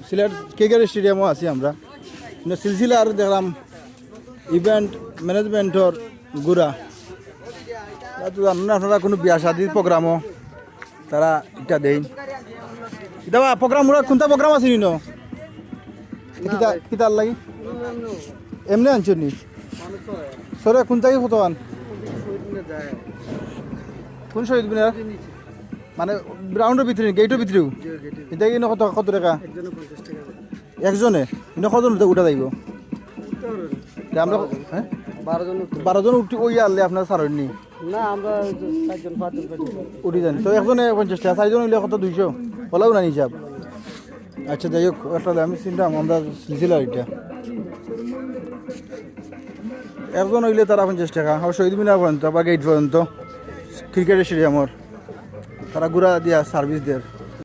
Sylhet cricket স্টেডিয়ামও আছি আমরা কিন্তু সিলসিলা আর দেখলাম ইভেন্ট ম্যানেজমেন্টর গুড়া তো জানেন আপনারা কোনো বিয়া শাদির প্রোগ্রামও তারা এটা দেন এটা প্রোগ্রাম কোনটা প্রোগ্রাম আছে নি কিতার লাগি এমনি আনছো নি সরে কোন থেকে কত আন কোন শহীদ মিনার মানে গ্রাউন্ডের ভিতরে গেটের ভিতরেও এটা কি কত কত টাকা একজনে কিন্তু কজন উঠা যাইব আমরা 12 জন উঠি ওই আনলে আপনার সারেন নি না আমরা 4জন 5জন উঠি যান তো একজনে 50 টাকা 4জন হইলে কত 200 বলাও না হিসাব আচ্ছা যাই হোক একটা আমি চিন্তাম আমরা সিলসিলা এটা একজন হইলে তারা 50 টাকা আর শহীদ মিনার পর্যন্ত বা গেট পর্যন্ত ক্রিকেট স্টেডিয়ামর তারা ঘুরা দিয়া সার্ভিস দেয়